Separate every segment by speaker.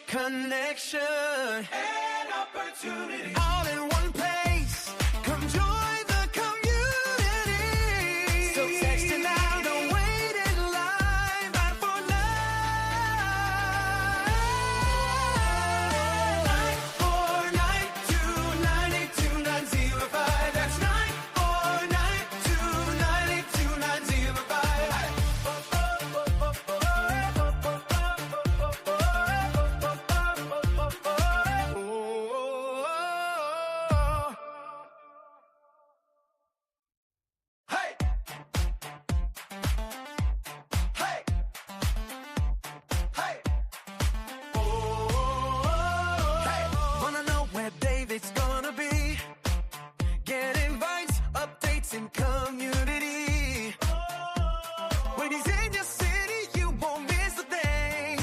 Speaker 1: connection and opportunity all in one place. Come join the community. So text it now, don't wait in line. Fight for love. 949-290-2905. That's 949-290-2905. Wanna know where David's gonna be? Get invites, updates, and community. When he's in your city, you won't miss a thing.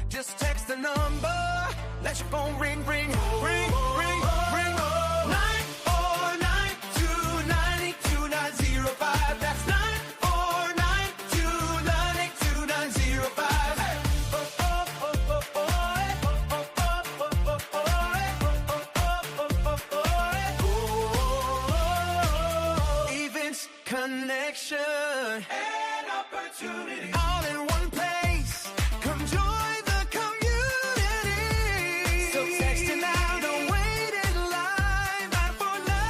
Speaker 1: Just text the number, let your phone ring, ring, ring, ring, ring. 949-290-2905. That's 949-290-2905. Events, connection, and opportunity all in one place. Come join the community. So text it now, don't wait in line. Fight for love.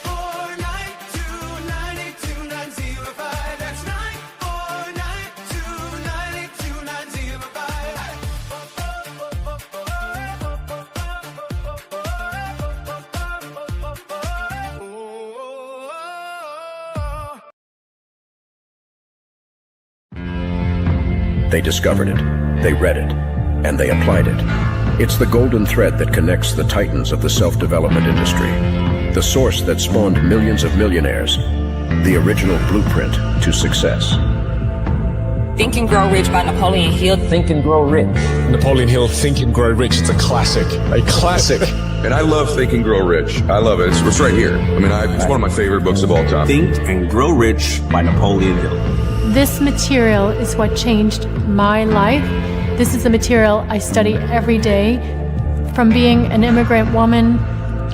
Speaker 1: 949-290-2905. That's 949-290-2905.
Speaker 2: They discovered it, they read it, and they applied it. It's the golden thread that connects the titans of the self-development industry, the source that spawned millions of millionaires, the original blueprint to success.
Speaker 3: Think and Grow Rich by Napoleon Hill.
Speaker 4: Think and Grow Rich.
Speaker 5: Napoleon Hill, Think and Grow Rich. It's a classic. A classic.
Speaker 6: And I love Think and Grow Rich. I love it. It's right here. I mean, it's one of my favorite books of all time.
Speaker 7: Think and Grow Rich by Napoleon Hill.
Speaker 8: This material is what changed my life. This is the material I study every day. From being an immigrant woman,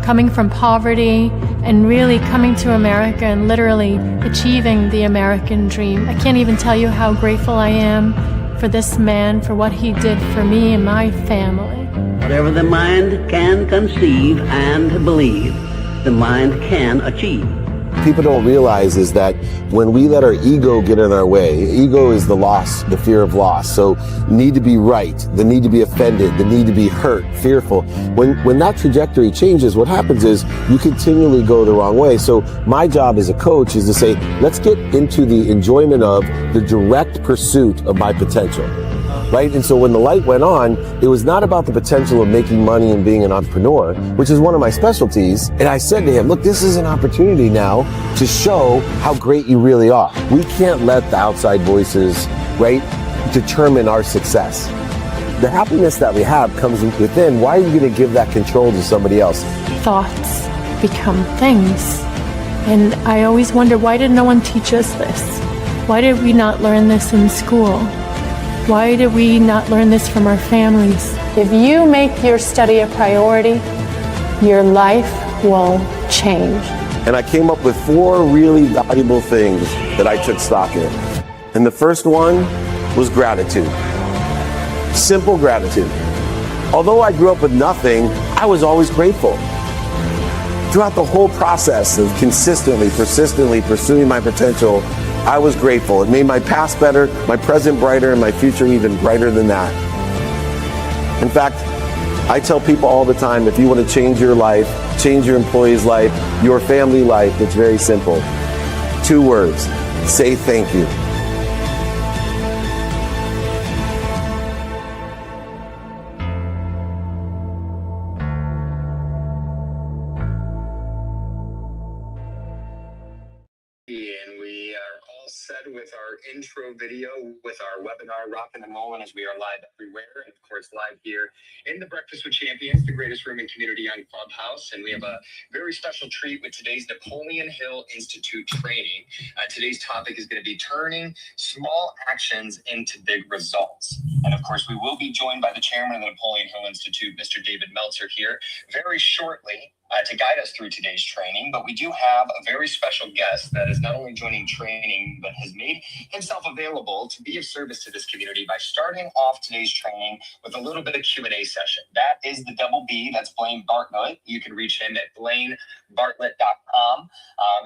Speaker 8: coming from poverty, and really coming to America and literally achieving the American dream. I can't even tell you how grateful I am for this man, for what he did for me and my family.
Speaker 9: Whatever the mind can conceive and believe, the mind can achieve.
Speaker 10: People don't realize is that when we let our ego get in our way, ego is the loss, the fear of loss. So need to be right, the need to be offended, the need to be hurt, fearful. When that trajectory changes, what happens is you continually go the wrong way. So my job as a coach is to say, let's get into the enjoyment of the direct pursuit of my potential. Right? And so when the light went on, it was not about the potential of making money and being an entrepreneur, which is one of my specialties. And I said to him, look, this is an opportunity now to show how great you really are. We can't let the outside voices, right, determine our success. The happiness that we have comes within. Why are you going to give that control to somebody else?
Speaker 8: Thoughts become things. And I always wonder, why did no one teach us this? Why did we not learn this in school? Why did we not learn this from our families? If you make your study a priority, your life will change.
Speaker 10: And I came up with 4 really valuable things that I took stock in. And the first one was gratitude. Simple gratitude. Although I grew up with nothing, I was always grateful. Throughout the whole process of consistently, persistently pursuing my potential, I was grateful. It made my past better, my present brighter, and my future even brighter than that. In fact, I tell people all the time, if you want to change your life, change your employee's life, your family life, it's very simple. 2 words, say thank you.
Speaker 11: And we are all
Speaker 4: all set with our intro video with our webinar Rockin' and Rollin' as we are live everywhere, and of course live here in the Breakfast with Champions, the greatest room and community on Clubhouse. And we have a very special treat with today's Napoleon Hill Institute training. Today's topic is going to be turning small actions into big results. And of course, we will be joined by the chairman of the Napoleon Hill Institute, Mr. David Meltzer, here very shortly to guide us through today's training. But we do have a very special guest that is not only joining training, but has made himself available to be of service to this community by starting off today's training with a little bit of Q&A session. That is the double B, that's Blaine Bartlett. You can reach him at blainebartlett.com.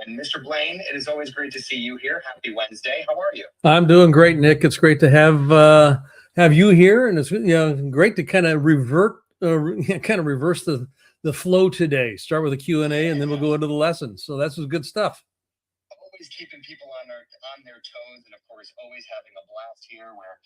Speaker 4: And Mr. Blaine, it is always great to see you here. Happy Wednesday. How are you?
Speaker 11: I'm doing great, Nick. It's great to have you here, and it's great to kind of reverse the flow today. Start with a Q&A, and then we'll go into the lessons. So that's good stuff.
Speaker 4: Always keeping people on their toes, and of course, always having a blast here where,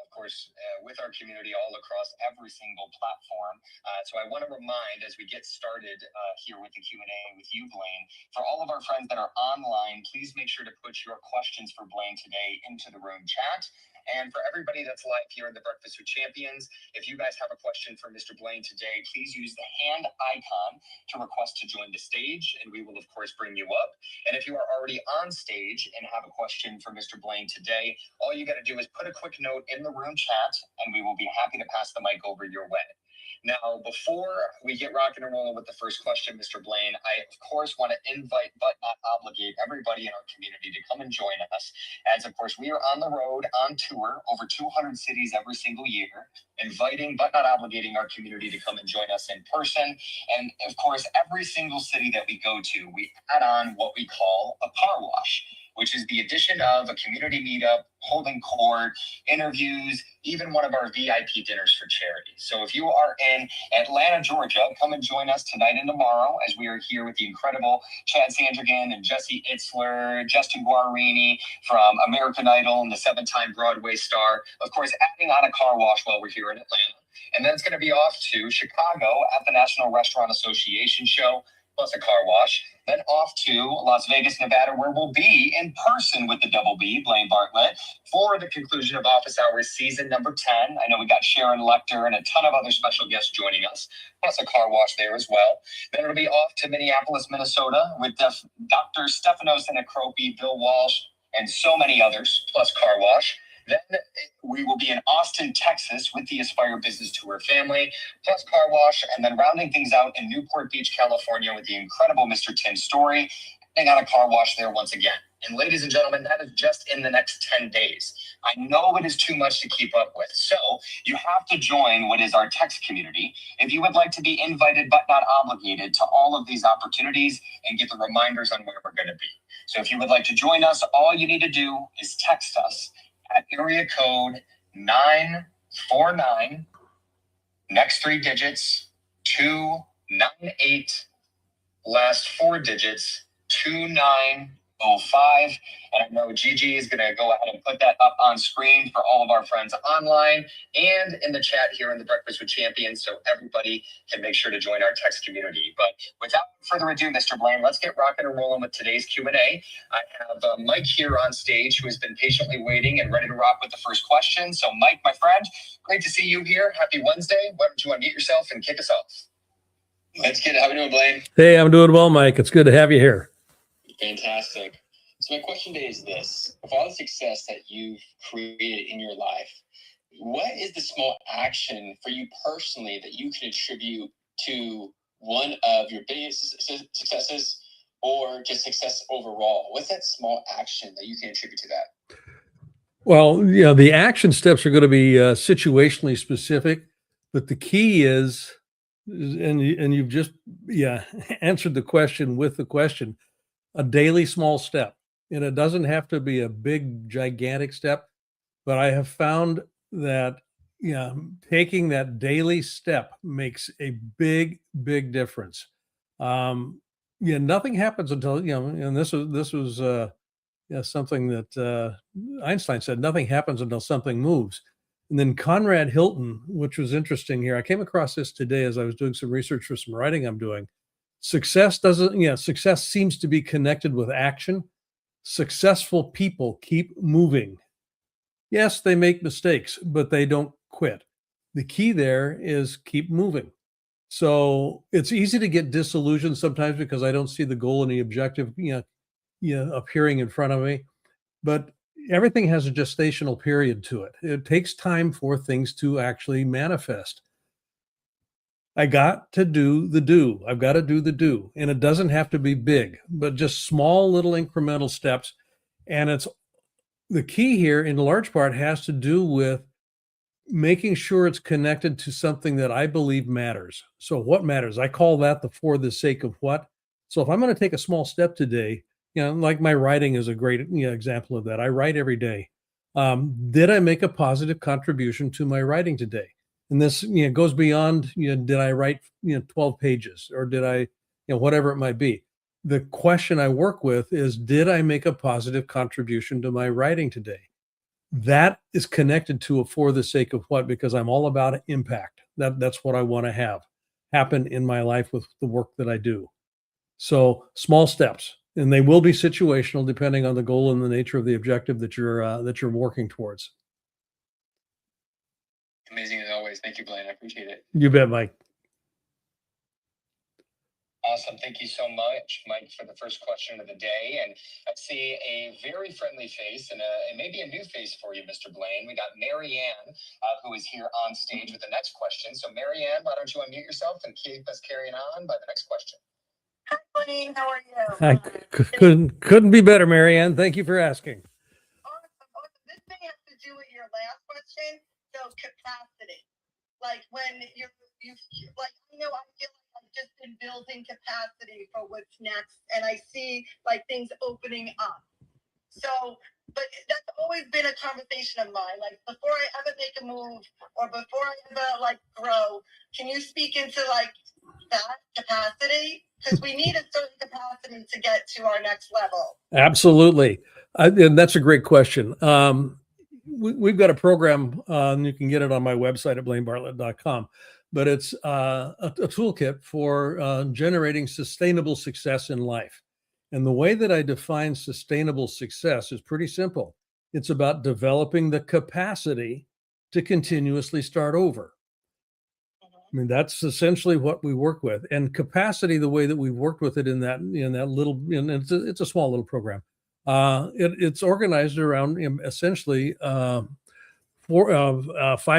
Speaker 4: of course, with our community all across every single platform. So I want to remind, as we get started here with the Q&A with you, Blaine, for all of our friends that are online, please make sure to put your questions for Blaine today into the room chat. And for everybody that's live here in the Breakfast with Champions, if you guys have a question for Mr. Blaine today, please use the hand icon to request to join the stage, and we will, of course, bring you up. And if you are already on stage and have a question for Mr. Blaine today, all you got to do is put a quick note in the room chat, and we will be happy to pass the mic over your way. Now, before we get rocking and rolling with the first question, Mr. Blaine, I, of course, want to invite but not obligate everybody in our community to come and join us. As, of course, we are on the road, on tour, over 200 cities every single year, inviting but not obligating our community to come and join us in person. And, of course, every single city that we go to, we add on what we call a car wash, which is the addition of a community meetup, holding court, interviews, even one of our VIP dinners for charity. So if you are in Atlanta, Georgia, come and join us tonight and tomorrow as we are here with the incredible Chad Sandrigan and Jesse Itzler, Justin Guarini from American Idol and the 7-time Broadway star. Of course, adding on a car wash while we're here in Atlanta. And then it's going to be off to Chicago at the National Restaurant Association show, plus a car wash. Then off to Las Vegas, Nevada, where we'll be in person with the double B, Blaine Bartlett, for the conclusion of Office Hours season number 10. I know we got Sharon Lecter and a ton of other special guests joining us, plus a car wash there as well. Then it'll be off to Minneapolis, Minnesota with Dr. Stefanos Anacropi, Bill Walsh, and so many others, plus car wash. Then we will be in Austin, Texas with the Aspire Business Tour family, plus car wash, and then rounding things out in Newport Beach, California with the incredible Mr. Tim Story, and on a car wash there once again. And ladies and gentlemen, that is just in the next 10 days. I know it is too much to keep up with, so you have to join what is our text community if you would like to be invited but not obligated to all of these opportunities and get the reminders on where we're going to be. So if you would like to join us, all you need to do is text us at area code 949, next 3 digits, 298, last 4 digits, 2905. And I know Gigi is going to go ahead and put that up on screen for all of our friends online and in the chat here in the Breakfast with Champions, so everybody can make sure to join our text community. But without further ado, Mr. Blaine, let's get rocking and rolling with today's Q&A. I have Mike here on stage who has been patiently waiting and ready to rock with the first question. So Mike, my friend, great to see you here. Happy Wednesday. Why don't you unmute yourself and kick us off? Let's get it. How are we doing, Blaine?
Speaker 11: Hey, I'm doing well, Mike. It's good to have you here.
Speaker 4: Fantastic. So my question today is this. With all the success that you've created in your life, what is the small action for you personally that you can attribute to one of your biggest successes or just success overall? What's that small action that you can attribute to that?
Speaker 11: Well, the action steps are going to be situationally specific, but the key is, and you've just answered the question with the question, a daily small step. And it doesn't have to be a big, gigantic step, but I have found that taking that daily step makes a big, big difference. Nothing happens until, and this was something that Einstein said, nothing happens until something moves. And then Conrad Hilton, which was interesting here, I came across this today as I was doing some research for some writing I'm doing. Success seems to be connected with action, Successful people keep moving. Yes, they make mistakes, but they don't quit. The key there is keep moving. So it's easy to get disillusioned sometimes because I don't see the goal and the objective, appearing in front of me. But everything has a gestational period to it. It takes time for things to actually manifest. I got to do the do. I've got to do the do. And it doesn't have to be big, but just small little incremental steps. And it's the key here in large part has to do with making sure it's connected to something that I believe matters. So what matters? I call that the for the sake of what. So if I'm going to take a small step today, like my writing is a great example of that. I write every day. Did I make a positive contribution to my writing today? And this goes beyond, did I write 12 pages or did I, whatever it might be. The question I work with is, did I make a positive contribution to my writing today? That is connected to a for the sake of what, because I'm all about impact. That's what I want to have happen in my life with the work that I do. So small steps, and they will be situational depending on the goal and the nature of the objective that you're working towards.
Speaker 4: Amazing as always. Thank you, Blaine. I appreciate it.
Speaker 11: You bet, Mike.
Speaker 4: Awesome. Thank you so much, Mike, for the first question of the day. And I see a very friendly face and maybe a new face for you, Mr. Blaine. We got Marianne, who is here on stage with the next question. So, Marianne, why don't you unmute yourself and keep us carrying on by the next question?
Speaker 12: Hi, Blaine. How are you?
Speaker 11: I couldn't be better, Marianne. Thank you for asking.
Speaker 12: Awesome. This thing has to do with your last question. So, capacity. Like when you like, I feel like I've just been building capacity for what's next, and I see like things opening up. So, but that's always been a conversation of mine. Like before I ever make a move or before I ever like grow, can you speak into like that capacity? Because we need a certain capacity to get to our next level.
Speaker 11: Absolutely. And that's a great question. We've got a program, and you can get it on my website at blainebartlett.com, but it's a toolkit for generating sustainable success in life. And the way that I define sustainable success is pretty simple. It's about developing the capacity to continuously start over. I mean, that's essentially what we work with. And capacity, the way that we've worked with it in that little, it's a small little program. It's organized around essentially 5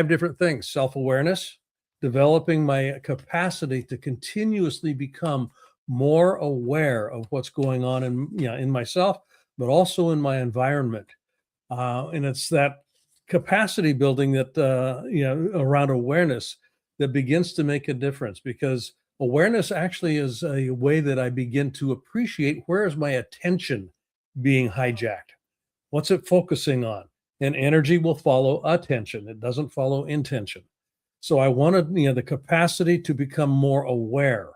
Speaker 11: different things: self-awareness, developing my capacity to continuously become more aware of what's going on in myself, but also in my environment. And it's that capacity building that around awareness that begins to make a difference, because awareness actually is a way that I begin to appreciate where is my attention being hijacked. What's it focusing on? And energy will follow attention. It doesn't follow intention. So I wanted, the capacity to become more aware.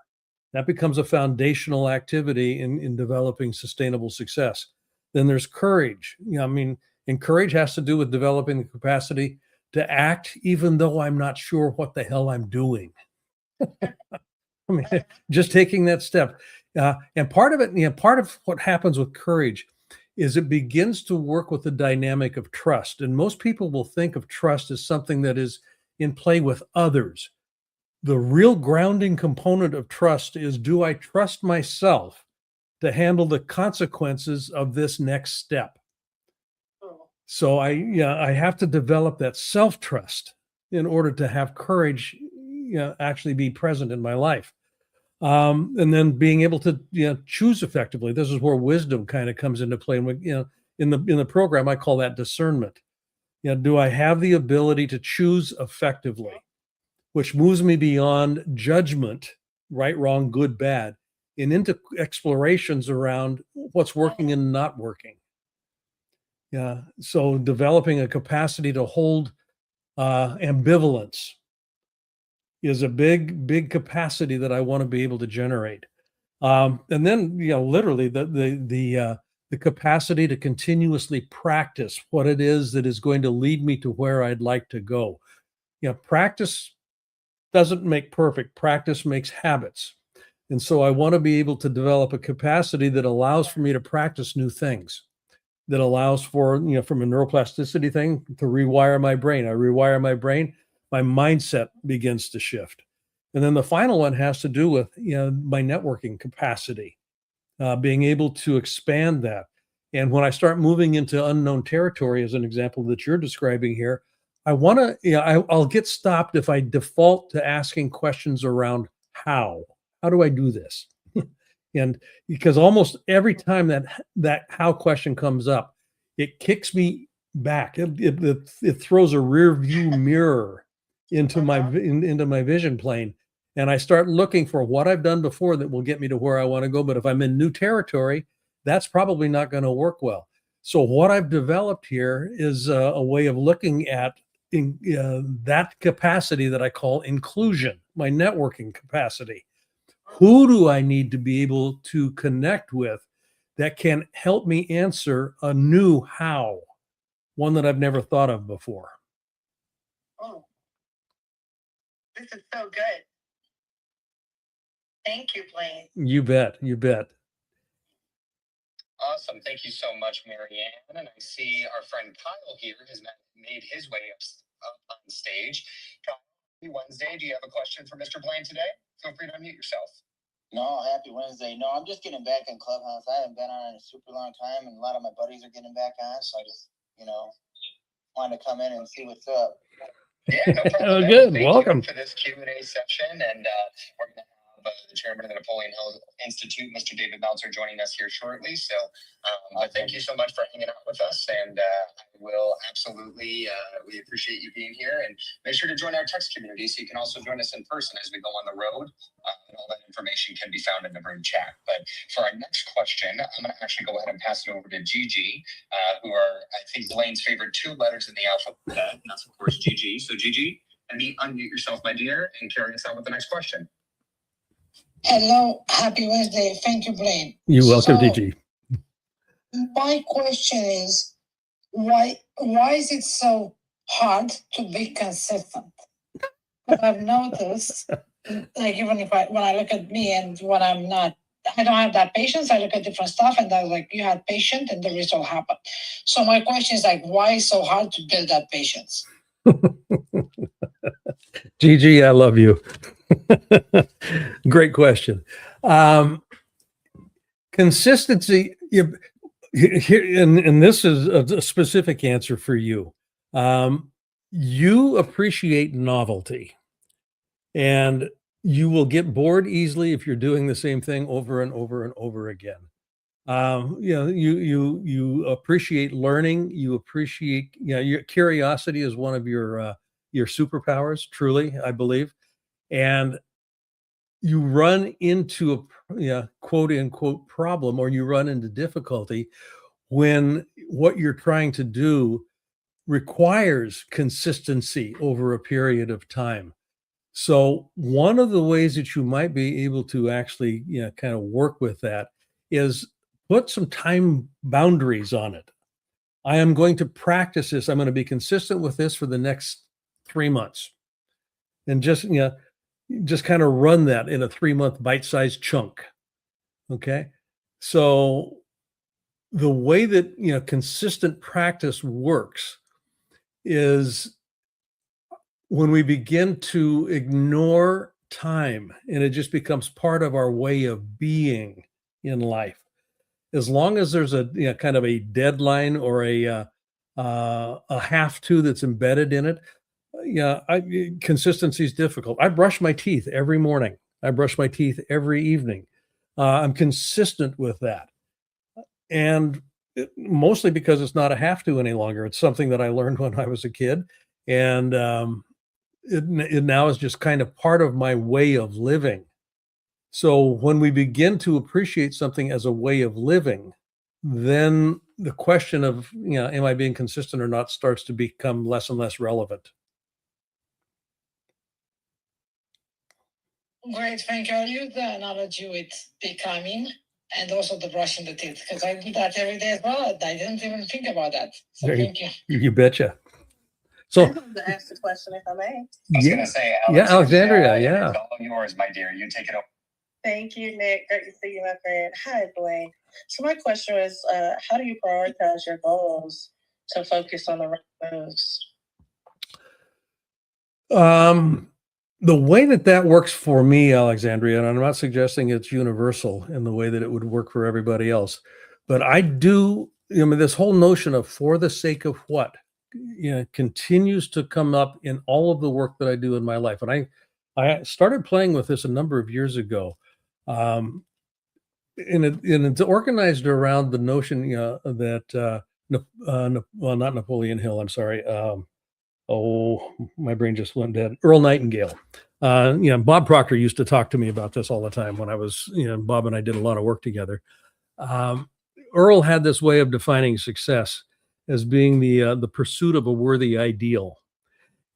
Speaker 11: That becomes a foundational activity in developing sustainable success. Then there's courage. And courage has to do with developing the capacity to act even though I'm not sure what the hell I'm doing. Just taking that step. And part of it, part of what happens with courage is it begins to work with the dynamic of trust. And most people will think of trust as something that is in play with others. The real grounding component of trust is, do I trust myself to handle the consequences of this next step? So I have to develop that self-trust in order to have courage actually be present in my life. And then being able to choose effectively. This is where wisdom kind of comes into play. And in the program, I call that discernment. Do I have the ability to choose effectively, which moves me beyond judgment, right, wrong, good, bad, and into explorations around what's working and not working. Yeah. So developing a capacity to hold ambivalence is a big capacity that I want to be able to generate. And then, literally the capacity to continuously practice what it is that is going to lead me to where I'd like to go. Practice doesn't make perfect. Practice makes habits. And so I want to be able to develop a capacity that allows for me to practice new things. that allows for, from a neuroplasticity thing to rewire my brain. I rewire my brain, my mindset begins to shift. And then the final one has to do with, my networking capacity, being able to expand that. And when I start moving into unknown territory, as an example that you're describing here, I want to, I'll get stopped if I default to asking questions around how. How do I do this? And because almost every time that how question comes up, it kicks me back. It throws a rear view mirror into into my vision plane, and I start looking for what I've done before that will get me to where I want to go. But if I'm in new territory, that's probably not going to work well. So what I've developed here is a way of looking at that capacity that I call inclusion, my networking capacity. Who do I need to be able to connect with that can help me answer a new how, one that I've never thought of before?
Speaker 12: Oh, this is so good. Thank you, Blaine.
Speaker 11: You bet. You bet.
Speaker 4: Awesome. Thank you so much, Marianne. And I see our friend Kyle here has made his way up on stage. Kyle, happy Wednesday. Do you have a question for Mr. Blaine today? Feel free to unmute yourself.
Speaker 13: No, happy Wednesday. No, I'm just getting back in Clubhouse. I haven't been on in a super long time, and a lot of my buddies are getting back on, so I just, wanted to come in and see what's up.
Speaker 4: Yeah, no problem.
Speaker 11: Oh, good.
Speaker 4: Thank
Speaker 11: Welcome.
Speaker 4: you for this Q&A session, and we're going to have the chairman of the Napoleon Hill Institute, Mr. David Meltzer, joining us here shortly. So, but thank you so much for hanging out with us, and I will absolutely, we appreciate you being here, and make sure to join our text community so you can also join us in person as we go on the road. And all that information can be found in the room chat. But for our next question, I'm going to actually go ahead and pass it over to Gigi, who are, I think, Blaine's favorite two letters in the alphabet, and that's, of course, Gigi. So, Gigi, unmute yourself, my dear, and carry us on with the next question.
Speaker 14: Hello, happy Wednesday. Thank you, Blaine.
Speaker 11: You're welcome, Gigi.
Speaker 14: My question is, why is it so hard to be consistent? I've noticed, like, even when I look at me and when I'm not, I don't have that patience. I look at different stuff and I was like, you had patience and the result happened. So my question is like, why is it so hard to build that patience?
Speaker 11: Gigi, I love you. Great question. Consistency, and this is a specific answer for you. You appreciate novelty, and you will get bored easily if you're doing the same thing over and over and over again. You appreciate learning. You appreciate, your curiosity is one of your superpowers, truly, I believe. And you run into a quote unquote problem, or you run into difficulty when what you're trying to do requires consistency over a period of time. So one of the ways that you might be able to actually, kind of work with that is put some time boundaries on it. I am going to practice this. I'm going to be consistent with this for the next 3 months, and just kind of run that in a 3-month bite-sized chunk. Okay. So the way that, consistent practice works is when we begin to ignore time and it just becomes part of our way of being in life. As long as there's a, kind of a deadline or a have to that's embedded in it, consistency is difficult. I brush my teeth every morning. I brush my teeth every evening. I'm consistent with that. And mostly because it's not a have to any longer. It's something that I learned when I was a kid. And it now is just kind of part of my way of living. So when we begin to appreciate something as a way of living, then the question of, am I being consistent or not starts to become less and less relevant.
Speaker 14: Great, thank you. I'll use the analogy with becoming and also the brushing the teeth, because I do that every day as well. I didn't even think about that. So thank you.
Speaker 11: You betcha. So,
Speaker 12: I'd love to ask the question if I may.
Speaker 4: I was going to say,
Speaker 11: Alexandria, yeah.
Speaker 4: it's all yours, my dear. You take it over.
Speaker 15: Thank you, Nick. Great to see you, my friend. Hi, Blaine. So my question was, how do you prioritize your goals to focus on the right moves?
Speaker 11: The way that works for me, Alexandria, and I'm not suggesting it's universal in the way that it would work for everybody else, but I do, this whole notion of for the sake of what, continues to come up in all of the work that I do in my life. And I started playing with this a number of years ago. And it's organized around the notion, that, well, not Napoleon Hill, I'm sorry. Oh, my brain just went dead. Earl Nightingale. Bob Proctor used to talk to me about this all the time when I was, Bob and I did a lot of work together. Earl had this way of defining success as being the pursuit of a worthy ideal.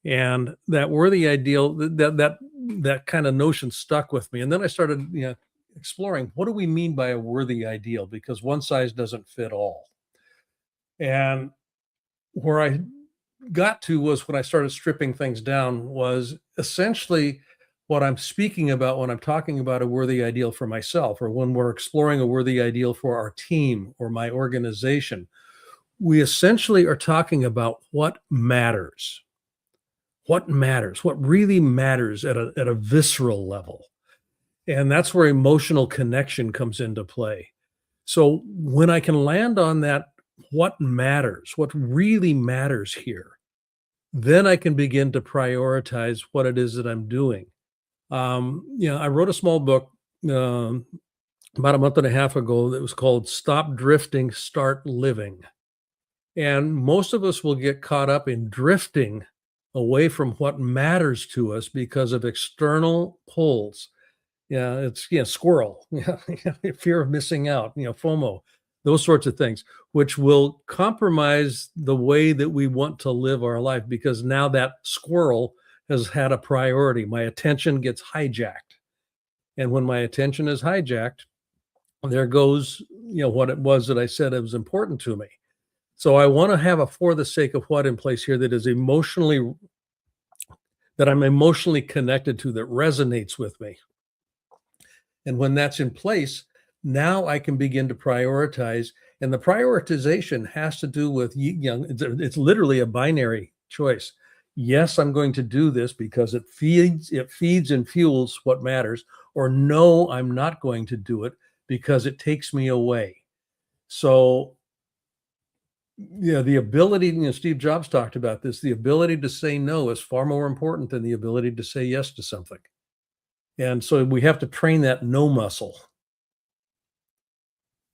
Speaker 11: And that worthy ideal, that kind of notion stuck with me. And then I started, exploring what do we mean by a worthy ideal? Because one size doesn't fit all. And where I got to was when I started stripping things down was essentially what I'm speaking about when I'm talking about a worthy ideal for myself, or when we're exploring a worthy ideal for our team or my organization. We essentially are talking about what matters. What matters, what really matters at a visceral level. And that's where emotional connection comes into play. So when I can land on that, what matters, what really matters here, then I can begin to prioritize what it is that I'm doing. I wrote a small book about a month and a half ago that was called Stop Drifting, Start Living. And most of us will get caught up in drifting away from what matters to us because of external pulls. Yeah, it's squirrel, fear of missing out, FOMO, those sorts of things, which will compromise the way that we want to live our life because now that squirrel has had a priority. My attention gets hijacked. And when my attention is hijacked, there goes, what it was that I said it was important to me. So I want to have a for the sake of what in place here that is that I'm emotionally connected to, that resonates with me. And when that's in place, now I can begin to prioritize. And the prioritization has to do with, it's literally a binary choice. Yes, I'm going to do this because it feeds and fuels what matters. Or no, I'm not going to do it because it takes me away. So, the ability, Steve Jobs talked about this, the ability to say no is far more important than the ability to say yes to something. And so we have to train that no muscle,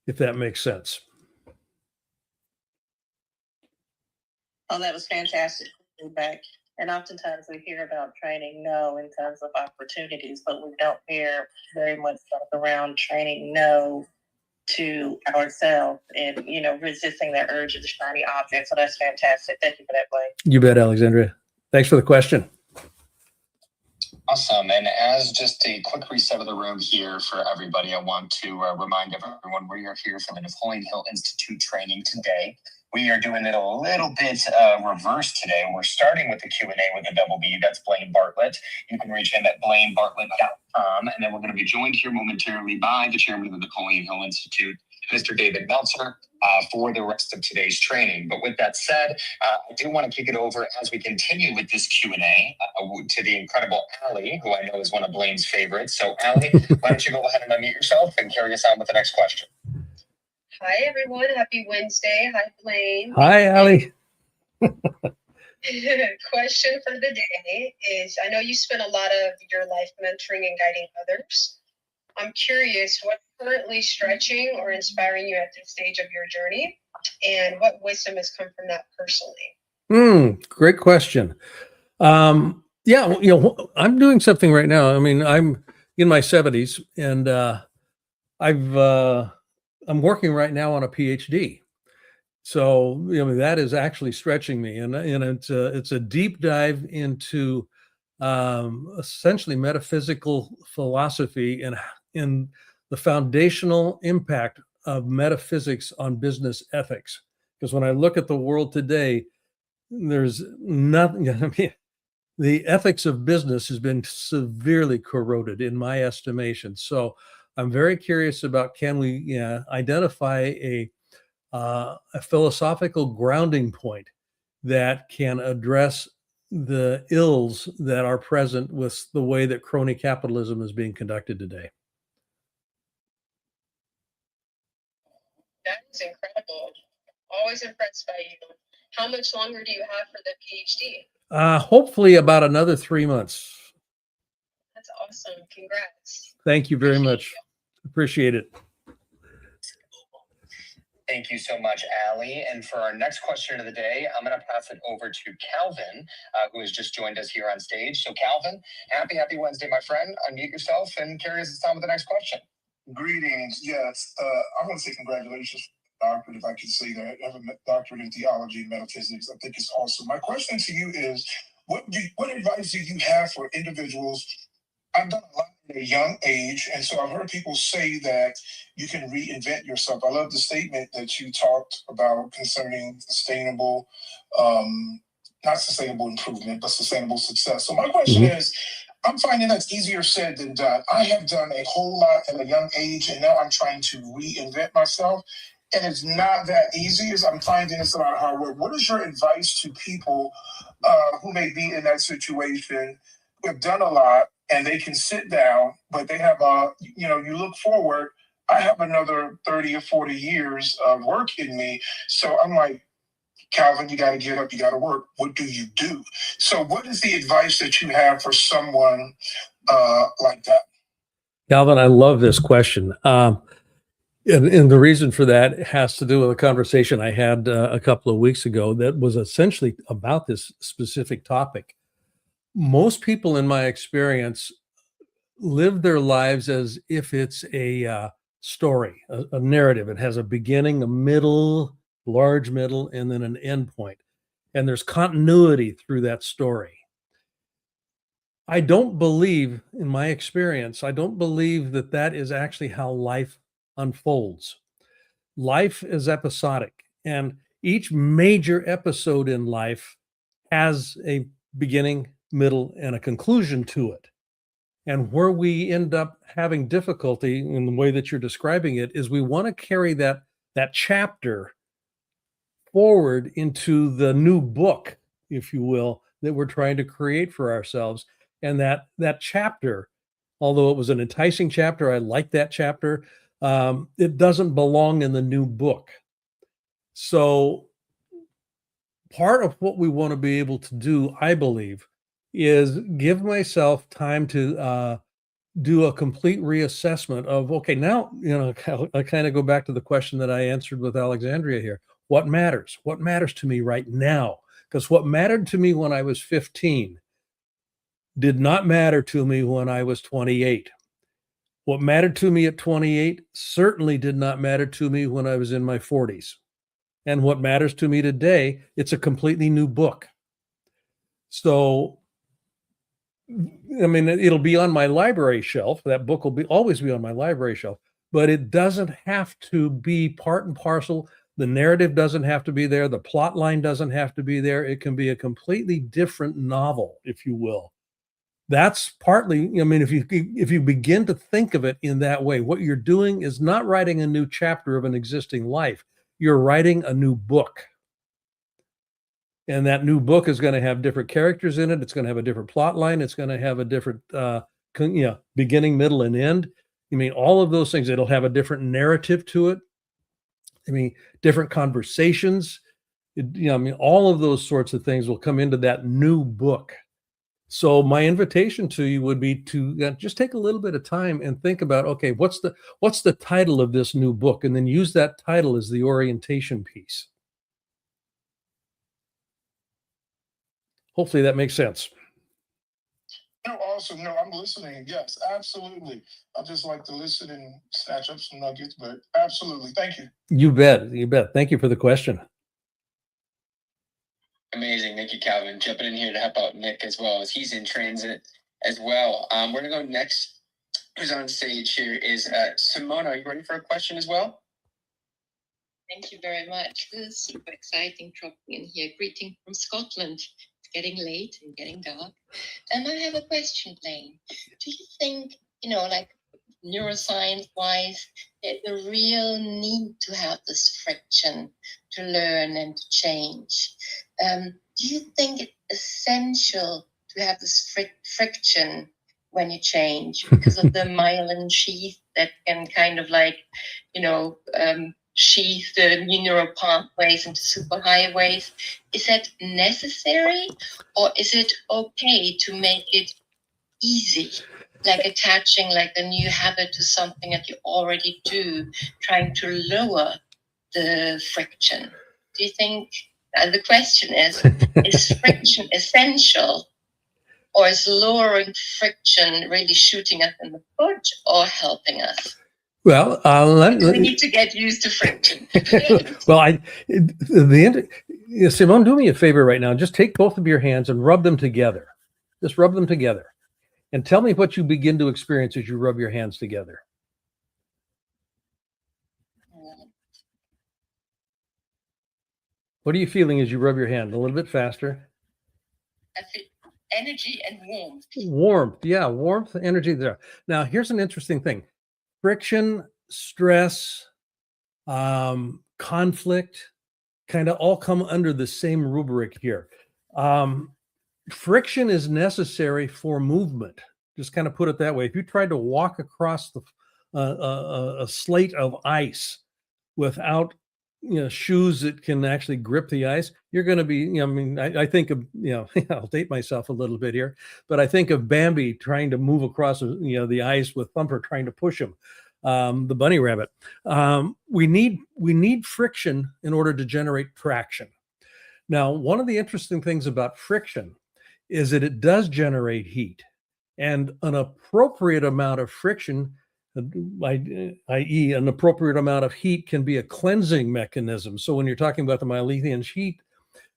Speaker 11: if that makes sense.
Speaker 15: Oh, that was fantastic feedback. And oftentimes we hear about training no in terms of opportunities, but we don't hear very much stuff around training no to ourselves and, resisting that urge of the shiny object. So that's fantastic. Thank you for that, Blake.
Speaker 11: You bet, Alexandria. Thanks for the question.
Speaker 4: Awesome. And as just a quick reset of the room here for everybody, I want to remind everyone we are here for the Napoleon Hill Institute training today. We are doing it a little bit reverse today. We're starting with the Q&A with a double B. That's Blaine Bartlett. You can reach him at blainebartlett.com. And then we're going to be joined here momentarily by the chairman of the Napoleon Hill Institute, Mr. David Meltzer, for the rest of today's training. But with that said, I do want to kick it over as we continue with this Q&A to the incredible Allie, who I know is one of Blaine's favorites. So Allie, why don't you go ahead and unmute yourself and carry us on with the next question.
Speaker 16: Hi, everyone. Happy Wednesday. Hi, Blaine.
Speaker 11: Hi, Allie.
Speaker 16: Question for the day is, I know you spend a lot of your life mentoring and guiding others. I'm curious, what's currently stretching or inspiring you at this stage of your journey? And what wisdom has come from that personally?
Speaker 11: Great question. I'm doing something right now. I mean, I'm in my 70s and I'm working right now on a PhD. So, that is actually stretching me. And it's a deep dive into essentially metaphysical philosophy and in the foundational impact of metaphysics on business ethics. Because when I look at the world today, there's nothing, the ethics of business has been severely corroded in my estimation. So I'm very curious about, can we identify a philosophical grounding point that can address the ills that are present with the way that crony capitalism is being conducted today.
Speaker 16: That is incredible. Always impressed by you. How much longer do you have for the PhD?
Speaker 11: Hopefully about another 3 months.
Speaker 16: That's awesome. Congrats.
Speaker 11: Thank you very much. Appreciate it.
Speaker 4: Thank you so much, Allie. And for our next question of the day, I'm going to pass it over to Calvin, who has just joined us here on stage. So Calvin, happy Wednesday, my friend. Unmute yourself and carry us on with the next question.
Speaker 17: Greetings. Yes, I want to say congratulations, doctorate, if I can say that. I have a doctorate in theology and metaphysics. I think it's awesome. My question to you is, what advice do you have for individuals? I've done a lot at a young age, and so I've heard people say that you can reinvent yourself. I love the statement that you talked about concerning sustainable, not sustainable improvement, but sustainable success. So my question is, I'm finding that's easier said than done. I have done a whole lot at a young age, and now I'm trying to reinvent myself. And it's not that easy, as I'm finding it's a lot of hard work. What is your advice to people who may be in that situation, who have done a lot, and they can sit down, but they have you look forward, I have another 30 or 40 years of work in me. So I'm like, Calvin, you got to get up, you got to work. What do you do? So what is the advice that you have for someone like that?
Speaker 11: Calvin, I love this question. And the reason for that has to do with a conversation I had a couple of weeks ago that was essentially about this specific topic. Most people, in my experience, live their lives as if it's a story, a narrative. It has a beginning, a middle, large middle, and then an end point. And there's continuity through that story. I don't believe, in my experience, I don't believe that that is actually how life unfolds. Life is episodic, and each major episode in life has a beginning, middle, and a conclusion to it. And where we end up having difficulty in the way that you're describing it is we want to carry that chapter forward into the new book, if you will, that we're trying to create for ourselves. And that chapter, although it was an enticing chapter, I like that chapter, it doesn't belong in the new book. So part of what we want to be able to do, I believe, is give myself time to do a complete reassessment of, okay, now, I kind of go back to the question that I answered with Alexandria here. What matters? What matters to me right now? Because what mattered to me when I was 15 did not matter to me when I was 28. What mattered to me at 28 certainly did not matter to me when I was in my 40s. And what matters to me today, it's a completely new book. So, I mean, it'll be on my library shelf. That book will always be on my library shelf, but it doesn't have to be part and parcel. The narrative doesn't have to be there. The plot line doesn't have to be there. It can be a completely different novel, if you will. That's partly, I mean, if you begin to think of it in that way, what you're doing is not writing a new chapter of an existing life. You're writing a new book. And that new book is going to have different characters in it. It's going to have a different plot line. It's going to have a different, beginning, middle, and end. I mean, all of those things. It'll have a different narrative to it. I mean, different conversations. All of those sorts of things will come into that new book. So my invitation to you would be to just take a little bit of time and think about, okay, what's the title of this new book, and then use that title as the orientation piece. Hopefully that makes sense.
Speaker 17: No, awesome. No, I'm listening. Yes, absolutely. I just like to listen and snatch up some nuggets, but absolutely. Thank you.
Speaker 11: You bet. You bet. Thank you for the question.
Speaker 4: Amazing. Thank you, Calvin. Jumping in here to help out Nick as well, as he's in transit as well. We're going to go next. Who's on stage here is Simona. Are you ready for a question as well?
Speaker 18: Thank you very much. This is super exciting dropping in here. Greeting from Scotland. getting late and getting dark. And I have a question, Blaine. Do you think, like neuroscience-wise, there's a real need to have this friction to learn and to change? Do you think it's essential to have this friction when you change because of the myelin sheath that can kind of sheath the new neural pathways into superhighways? Is that necessary, or is it okay to make it easy, like attaching like a new habit to something that you already do, trying to lower the friction? Do you think, the question is friction essential, or is lowering friction really shooting us in the foot or helping us?
Speaker 11: Well,
Speaker 18: We need to get used to friction.
Speaker 11: well, Simone, do me a favor right now. Just take both of your hands and rub them together. Just rub them together. And tell me what you begin to experience as you rub your hands together. What are you feeling as you rub your hand? A little bit faster.
Speaker 18: I feel energy and warmth.
Speaker 11: Warmth, yeah, warmth, energy there. Now, here's an interesting thing. Friction, stress, conflict, kind of all come under the same rubric here. Friction is necessary for movement. Just kind of put it that way. If you tried to walk across a slate of ice without shoes that can actually grip the ice, you're going to be, I think of, I'll date myself a little bit here, but I think of Bambi trying to move across, the ice with Thumper trying to push him, the bunny rabbit. We need friction in order to generate traction. Now, one of the interesting things about friction is that it does generate heat, and an appropriate amount of friction, i.e. an appropriate amount of heat, can be a cleansing mechanism. So when you're talking about the myelin sheath,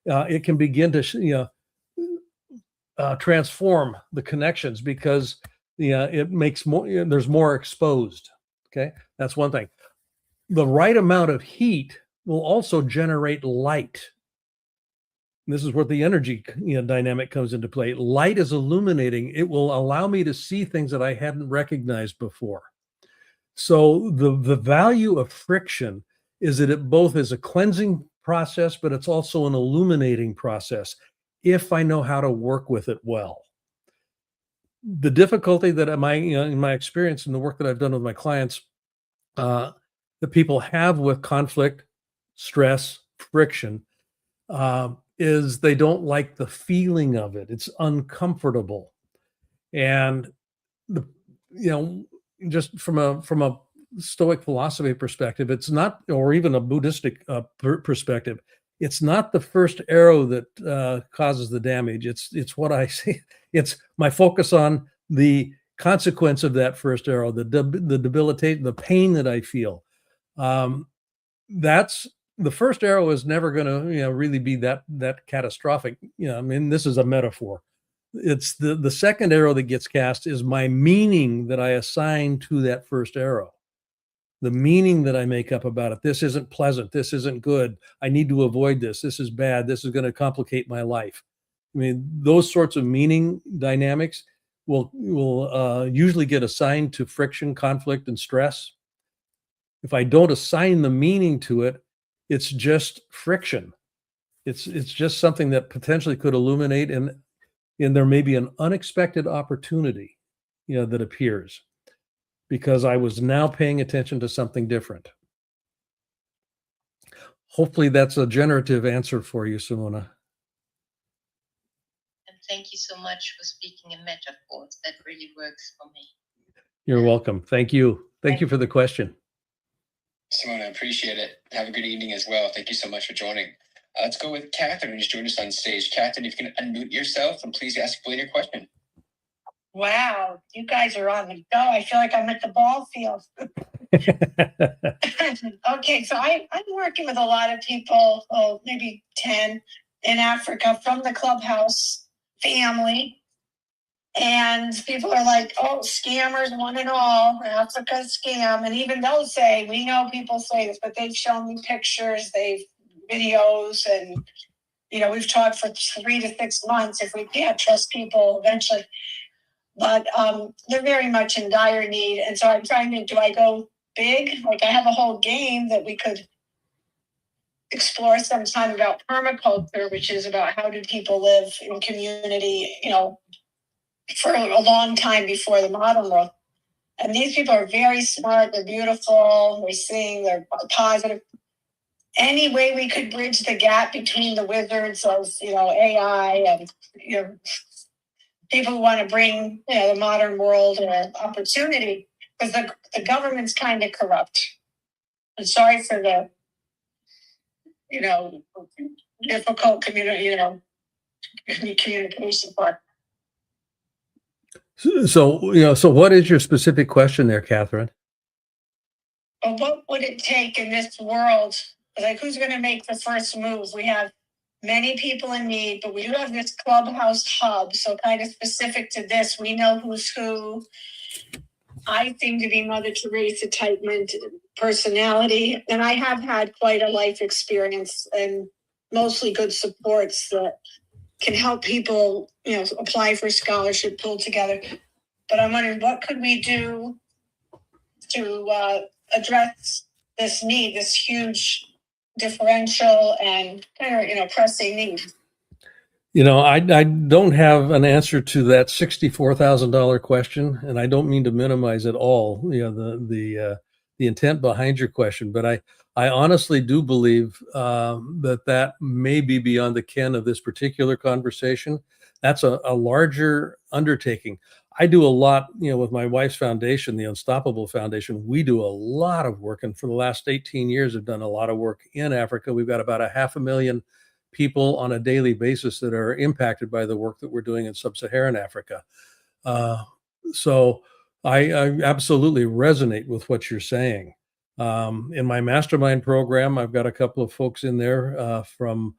Speaker 11: it can begin to transform the connections because it makes more, there's more exposed. Okay, that's one thing. The right amount of heat will also generate light. This is where the energy dynamic comes into play. Light is illuminating. It will allow me to see things that I hadn't recognized before. So the value of friction is that it both is a cleansing process, but it's also an illuminating process if I know how to work with it well. The difficulty that in my experience in the work that I've done with my clients, that people have with conflict, stress, friction, is they don't like the feeling of it. It's uncomfortable. And just from a Stoic philosophy perspective, it's not, or even a Buddhistic perspective, it's not the first arrow that causes the damage. It's what I see. It's my focus on the consequence of that first arrow, the debilitation, the pain that I feel. That's the first arrow is never going to really be that catastrophic. This is a metaphor. It's the second arrow that gets cast is my meaning that I assign to that first arrow. The meaning that I make up about it. This isn't pleasant. This isn't good. I need to avoid this. This is bad. This is going to complicate my life. Those sorts of meaning dynamics will usually get assigned to friction, conflict, and stress. If I don't assign the meaning to it, it's just friction. It's just something that potentially could illuminate, and there may be an unexpected opportunity, that appears because I was now paying attention to something different. Hopefully that's a generative answer for you, Simona.
Speaker 18: And thank you so much for speaking in metaphors. That really works for me.
Speaker 11: You're welcome. Thank you. Thank you for the question.
Speaker 4: Simona, I appreciate it. Have a good evening as well. Thank you so much for joining. Let's go with Catherine, who's joined us on stage. Catherine, if you can unmute yourself and please ask Blaine your question.
Speaker 14: Wow, you guys are on the go. I feel like I'm at the ball field. Okay, so I'm working with a lot of people, maybe 10 in Africa from the Clubhouse family. And people are like, oh, scammers, one and all, Africa's scam. And even they'll say, we know people say this, but they've shown me pictures, videos, and we've talked for 3 to 6 months. If we can't trust people eventually, but they're very much in dire need. And so I'm trying to, do I go big? Like I have a whole game that we could explore sometime about permaculture, which is about how do people live in community, for a long time before the modern world. And these people are very smart, they're beautiful, they sing, they're positive. Any way we could bridge the gap between the wizards of, AI and, people who want to bring, the modern world an opportunity, because the government's kind of corrupt. I'm sorry for the, difficult communication part.
Speaker 11: So what is your specific question there, Catherine?
Speaker 14: But what would it take in this world? Like, who's going to make the first move? We have many people in need, but we do have this clubhouse hub. So kind of specific to this, we know who's who. I seem to be Mother Teresa type personality, and I have had quite a life experience and mostly good supports that can help people, apply for scholarship, pull together. But I'm wondering, what could we do to address this need, this huge differential and pressing need?
Speaker 11: I don't have an answer to that $64,000 question, and I don't mean to minimize at all, the intent behind your question, but I honestly do believe that may be beyond the ken of this particular conversation. That's a larger undertaking. I do a lot, with my wife's foundation, the Unstoppable Foundation. We do a lot of work, and for the last 18 years, have done a lot of work in Africa. We've got about 500,000 people on a daily basis that are impacted by the work that we're doing in sub-Saharan Africa. So I absolutely resonate with what you're saying. In my mastermind program, I've got a couple of folks in there from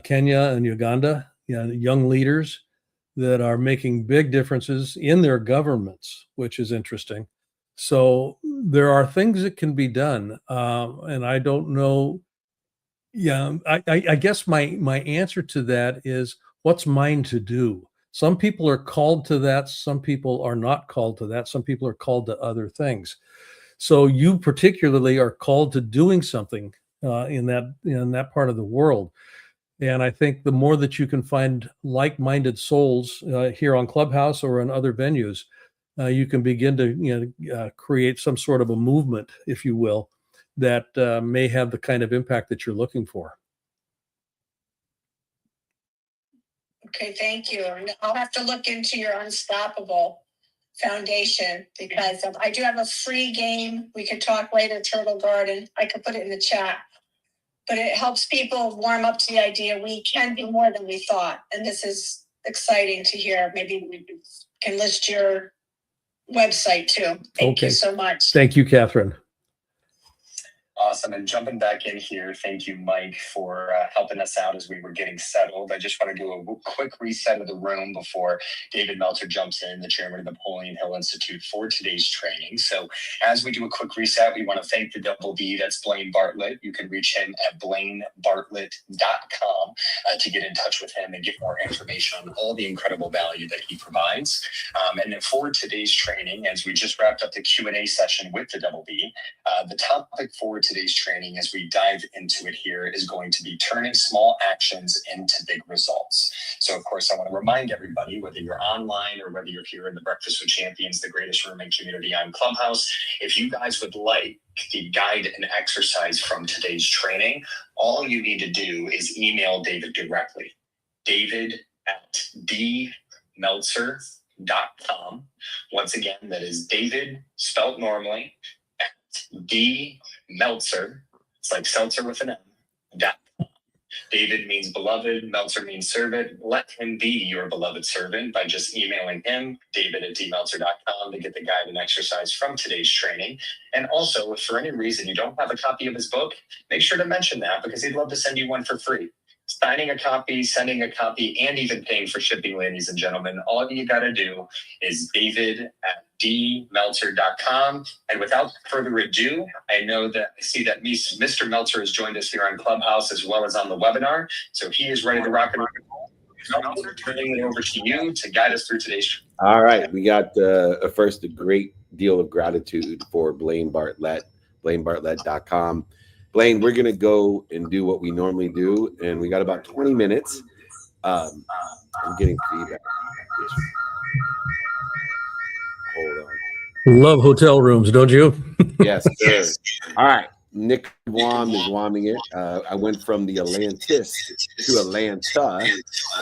Speaker 11: Kenya and Uganda, young leaders that are making big differences in their governments, which is interesting. So there are things that can be done. And I don't know. Yeah, I guess my answer to that is what's mine to do. Some people are called to that. Some people are not called to that. Some people are called to other things. So you particularly are called to doing something in that part of the world. And I think the more that you can find like-minded souls here on Clubhouse or in other venues, you can begin to create some sort of a movement, if you will, that may have the kind of impact that you're looking for.
Speaker 14: Okay, thank you. I'll have to look into your Unstoppable Foundation because I do have a free game. We could talk later, Turtle Garden. I could put it in the chat. But it helps people warm up to the idea we can be more than we thought. And this is exciting to hear. Maybe we can list your website too. Thank you so much.
Speaker 11: Thank you, Catherine.
Speaker 4: Awesome. And jumping back in here, thank you, Mike, for helping us out as we were getting settled. I just want to do a quick reset of the room before David Meltzer jumps in, the chairman of the Napoleon Hill Institute, for today's training. So as we do a quick reset, we want to thank the double B, that's Blaine Bartlett. You can reach him at blainebartlett.com to get in touch with him and get more information on all the incredible value that he provides. And then for today's training, as we just wrapped up the Q&A session with the double B, the topic for today's training, as we dive into it here, is going to be turning small actions into big results. So, of course, I want to remind everybody, whether you're online or whether you're here in the Breakfast with Champions, the greatest rooming community on Clubhouse, if you guys would like the guide and exercise from today's training, all you need to do is email David directly. David@dmeltzer.com. Once again, that is David, spelt normally, Meltzer, it's like seltzer with an M. David means beloved, Meltzer means servant. Let him be your beloved servant by just emailing him, david@dmeltzer.com, to get the guide and exercise from today's training. And also, if for any reason you don't have a copy of his book, make sure to mention that because he'd love to send you one for free. signing a copy, sending a copy, and even paying for shipping, ladies and gentlemen. All you got to do is david@dmeltzer.com. And without further ado, I see that Mr. Meltzer has joined us here on Clubhouse as well as on the webinar. So he is ready to rock and roll. Meltzer, turning it over to you to guide us through today's show.
Speaker 10: All right. We got first a great deal of gratitude for Blaine Bartlett, blainebartlett.com. Blaine, we're going to go and do what we normally do, and we got about 20 minutes. I'm getting feedback. Hold on.
Speaker 11: Love hotel rooms, don't you?
Speaker 10: Yes, sir. All right. Nick Wam is wamming it. I went from the Atlantis to Atlanta,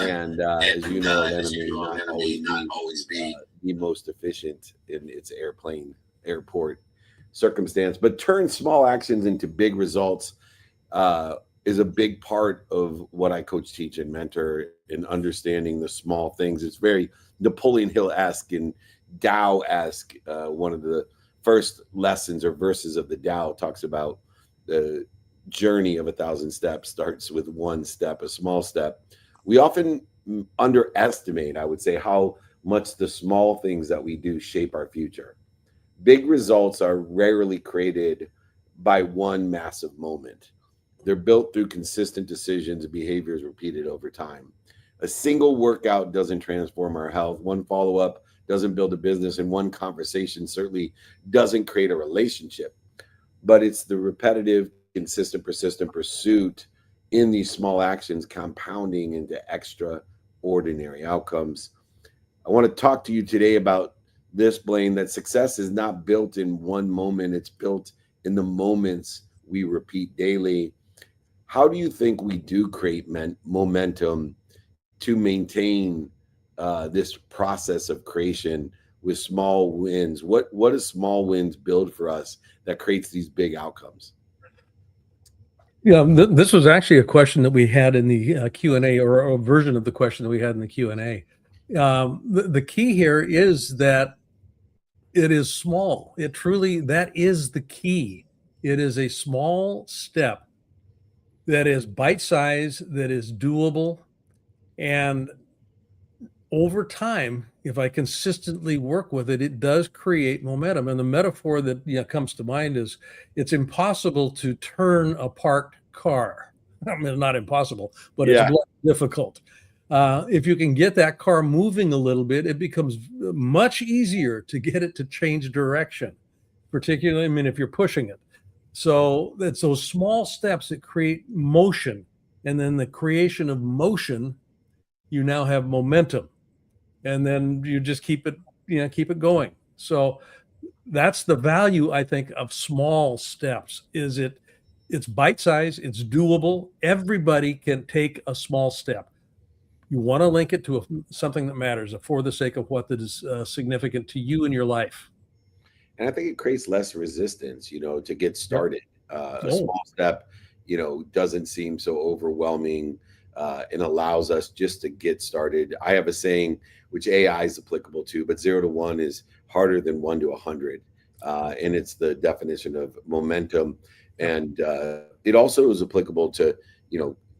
Speaker 10: and as you know, Atlanta may not always be the most efficient in its airport circumstance, but turn small actions into big results is a big part of what I coach, teach, and mentor in understanding the small things. It's very Napoleon Hill-esque and Tao-esque. One of the first lessons or verses of the Tao talks about the journey of 1,000 steps starts with one step, a small step. We often underestimate, I would say, how much the small things that we do shape our future. Big results are rarely created by one massive moment. They're built through consistent decisions and behaviors repeated over time. A single workout doesn't transform our health. One follow-up doesn't build a business, and one conversation certainly doesn't create a relationship. But it's the repetitive, consistent, persistent pursuit in these small actions compounding into extraordinary outcomes. I want to talk to you today about this, Blaine, that success is not built in one moment. It's built in the moments we repeat daily. How do you think we do create momentum to maintain this process of creation with small wins? What does small wins build for us that creates these big outcomes?
Speaker 11: Yeah, this was actually a question that we had in the Q&A, or a version of the question that we had in the Q&A. The key here is that it is small. That is the key. It is a small step that is bite-sized, that is doable, and over time, if I consistently work with it, it does create momentum. And the metaphor that comes to mind is it's impossible to turn a parked car. I mean, not impossible, but it's difficult. If you can get that car moving a little bit, it becomes much easier to get it to change direction, particularly, I mean, if you're pushing it. So it's those small steps that create motion. And then the creation of motion, you now have momentum. And then you just keep it going. So that's the value, I think, of small steps. It's bite-sized, it's doable. Everybody can take a small step. You want to link it to something that matters for the sake of what that is significant to you in your life.
Speaker 10: And I think it creates less resistance, to get started. A small step, doesn't seem so overwhelming and allows us just to get started. I have a saying, which AI is applicable to, but 0 to 1 is harder than 1 to 100. And it's the definition of momentum. And it also is applicable to,